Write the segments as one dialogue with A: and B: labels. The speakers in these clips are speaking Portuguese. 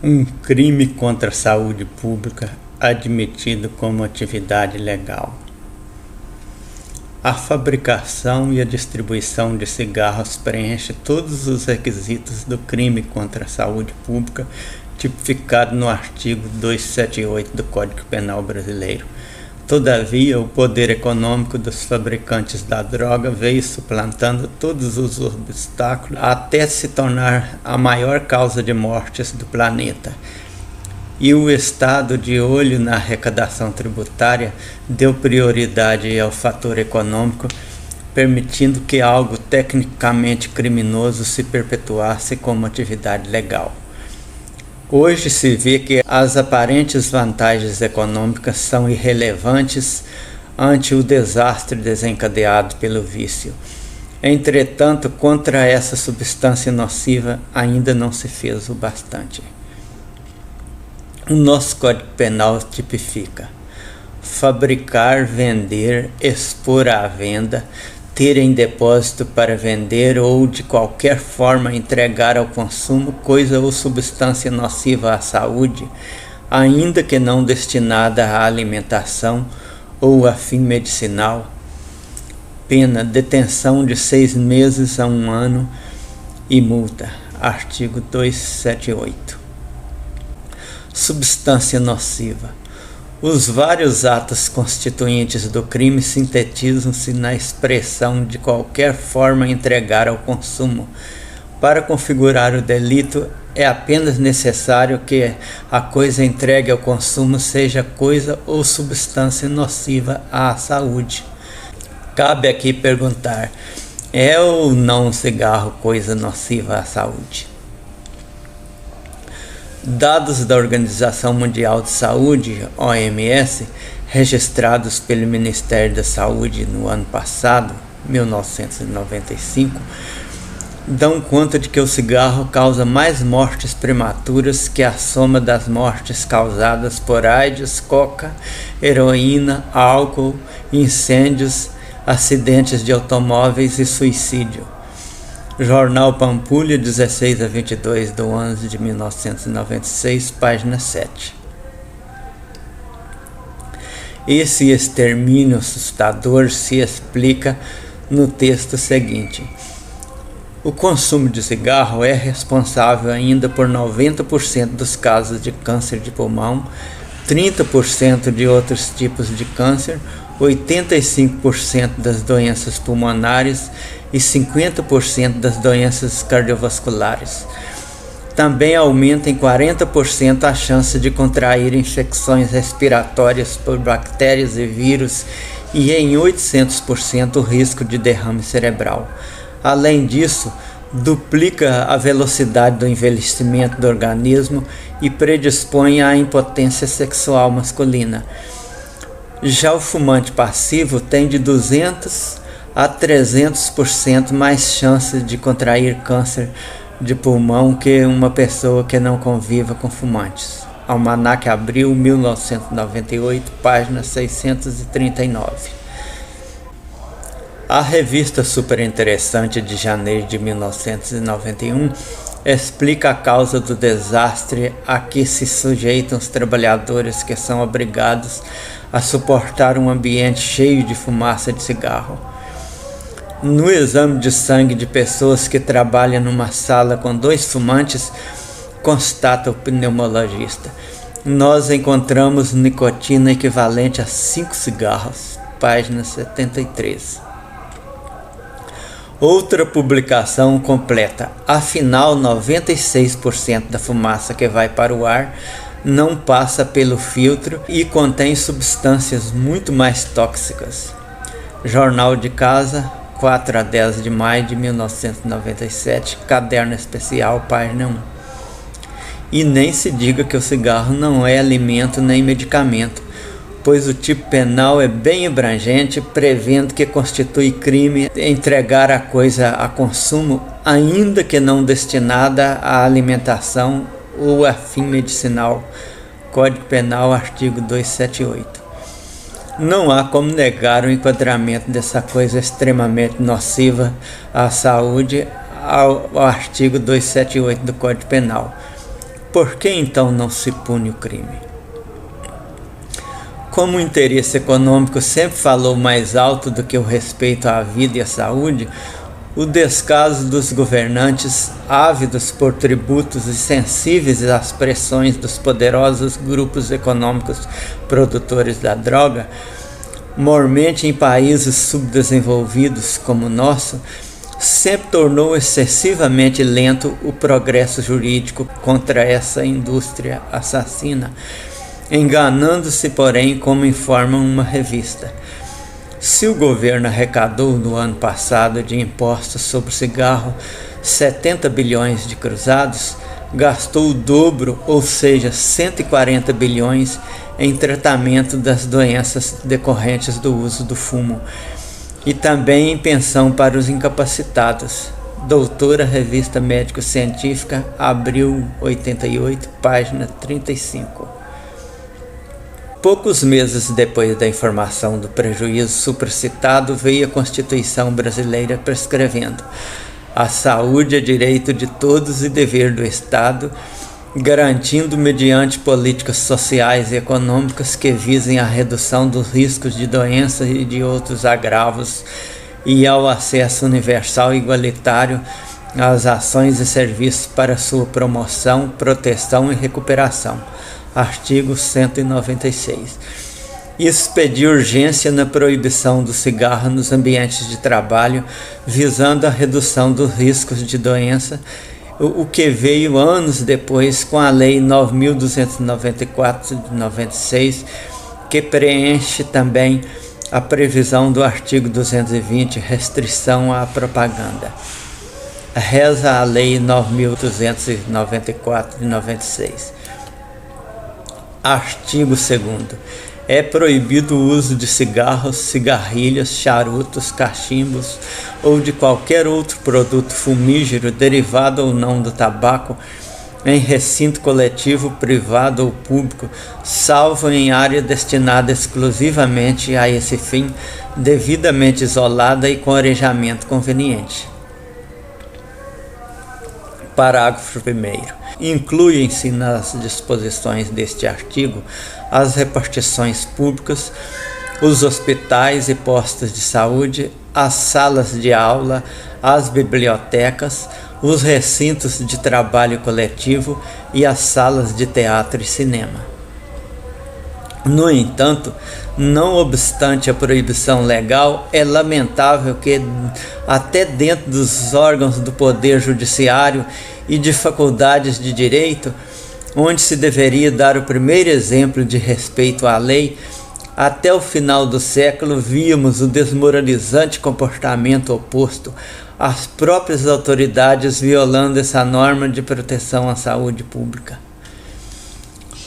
A: Um crime contra a saúde pública admitido como atividade legal. A fabricação e a distribuição de cigarros preenche todos os requisitos do crime contra a saúde pública tipificado no artigo 278 do Código Penal brasileiro. Todavia, o poder econômico dos fabricantes da droga veio suplantando todos os obstáculos até se tornar a maior causa de mortes do planeta. E o Estado, de olho na arrecadação tributária, deu prioridade ao fator econômico, permitindo que algo tecnicamente criminoso se perpetuasse como atividade legal. Hoje se vê que as aparentes vantagens econômicas são irrelevantes ante o desastre desencadeado pelo vício. Entretanto, contra essa substância nociva ainda não se fez o bastante. O nosso Código Penal tipifica: fabricar, vender, expor à venda, ter em depósito para vender ou de qualquer forma entregar ao consumo coisa ou substância nociva à saúde, ainda que não destinada à alimentação ou a fim medicinal. Pena: detenção de 6 meses a 1 ano e multa. Artigo 278. Substância nociva. Os vários atos constituintes do crime sintetizam-se na expressão de qualquer forma entregar ao consumo. Para configurar o delito, é apenas necessário que a coisa entregue ao consumo seja coisa ou substância nociva à saúde. Cabe aqui perguntar: é ou não um cigarro coisa nociva à saúde? Dados da Organização Mundial de Saúde, OMS, registrados pelo Ministério da Saúde no ano passado, 1995, dão conta de que o cigarro causa mais mortes prematuras que a soma das mortes causadas por AIDS, coca, heroína, álcool, incêndios, acidentes de automóveis e suicídio. Jornal Pampulha, 16 a 22 de 11 de 1996, página 7. Esse extermínio assustador se explica no texto seguinte: o consumo de cigarro é responsável ainda por 90% dos casos de câncer de pulmão, 30% de outros tipos de câncer, 85% das doenças pulmonares e 50% das doenças cardiovasculares. Também aumenta em 40% a chance de contrair infecções respiratórias por bactérias e vírus e em 800% o risco de derrame cerebral. Além disso, duplica a velocidade do envelhecimento do organismo e predispõe à impotência sexual masculina. Já o fumante passivo tem de 200 a 300% mais chances de contrair câncer de pulmão que uma pessoa que não conviva com fumantes. Almanac Abril, 1998, página 639. A revista Super Interessante de janeiro de 1991 explica a causa do desastre a que se sujeitam os trabalhadores que são obrigados a suportar um ambiente cheio de fumaça de cigarro. No exame de sangue de pessoas que trabalham numa sala com 2 fumantes, constata o pneumologista: nós encontramos nicotina equivalente a 5 cigarros. Página 73. Outra publicação completa: afinal, 96% da fumaça que vai para o ar não passa pelo filtro e contém substâncias muito mais tóxicas. Jornal de Casa, 4 a 10 de maio de 1997, caderno especial, página 1. E nem se diga que o cigarro não é alimento nem medicamento, pois o tipo penal é bem abrangente, prevendo que constitui crime entregar a coisa a consumo, ainda que não destinada à alimentação ou a fim medicinal. Código Penal, artigo 278. Não há como negar o enquadramento dessa coisa extremamente nociva à saúde ao artigo 278 do Código Penal. Por que então não se pune o crime? Como o interesse econômico sempre falou mais alto do que o respeito à vida e à saúde, o descaso dos governantes, ávidos por tributos e sensíveis às pressões dos poderosos grupos econômicos produtores da droga, mormente em países subdesenvolvidos como o nosso, sempre tornou excessivamente lento o progresso jurídico contra essa indústria assassina, enganando-se, porém, como informa uma revista. Se o governo arrecadou no ano passado de impostos sobre cigarro 70 bilhões de cruzados, gastou o dobro, ou seja, 140 bilhões, em tratamento das doenças decorrentes do uso do fumo e também em pensão para os incapacitados. Doutora, Revista Médico-Científica, abril 88, página 35. Poucos meses depois da informação do prejuízo supracitado, veio a Constituição brasileira prescrevendo: a saúde é direito de todos e dever do Estado, garantindo mediante políticas sociais e econômicas que visem a redução dos riscos de doenças e de outros agravos e ao acesso universal e igualitário às ações e serviços para sua promoção, proteção e recuperação. Artigo 196. Isso pediu urgência na proibição do cigarro nos ambientes de trabalho, visando a redução dos riscos de doença, o que veio anos depois com a Lei 9.294 de 96, que preenche também a previsão do artigo 220, restrição à propaganda. Reza a Lei 9.294 de 96. Artigo 2º. É proibido o uso de cigarros, cigarrilhas, charutos, cachimbos ou de qualquer outro produto fumígero derivado ou não do tabaco em recinto coletivo, privado ou público, salvo em área destinada exclusivamente a esse fim, devidamente isolada e com arejamento conveniente. Parágrafo 1º. Incluem-se nas disposições deste artigo as repartições públicas, os hospitais e postos de saúde, as salas de aula, as bibliotecas, os recintos de trabalho coletivo e as salas de teatro e cinema. No entanto, não obstante a proibição legal, é lamentável que, até dentro dos órgãos do Poder Judiciário e de faculdades de direito, onde se deveria dar o primeiro exemplo de respeito à lei, até o final do século víamos o desmoralizante comportamento oposto, as próprias autoridades violando essa norma de proteção à saúde pública.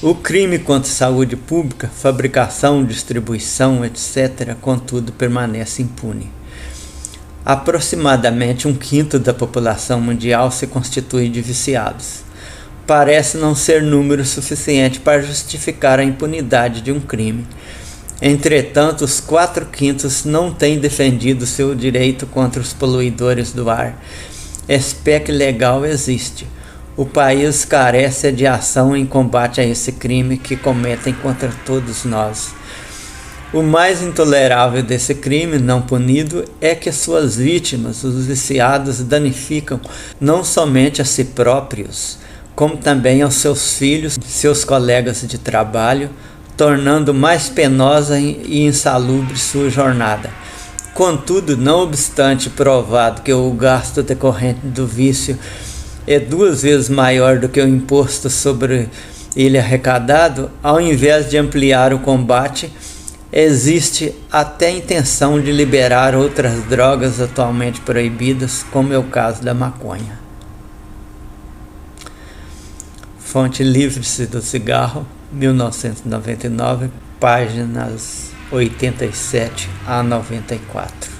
A: O crime contra a saúde pública, fabricação, distribuição, etc., contudo, permanece impune. Aproximadamente 1/5 da população mundial se constitui de viciados. Parece não ser número suficiente para justificar a impunidade de um crime. Entretanto, os 4/5 não têm defendido seu direito contra os poluidores do ar. Espécie legal existe. O país carece de ação em combate a esse crime que cometem contra todos nós. O mais intolerável desse crime não punido é que suas vítimas, os viciados, danificam não somente a si próprios, como também aos seus filhos, seus colegas de trabalho, tornando mais penosa e insalubre sua jornada. Contudo, não obstante provado que o gasto decorrente do vício é 2 vezes maior do que o imposto sobre ele arrecadado, ao invés de ampliar o combate, existe até a intenção de liberar outras drogas atualmente proibidas, como é o caso da maconha. Fonte Livre-se do Cigarro, 1999, páginas 87 a 94.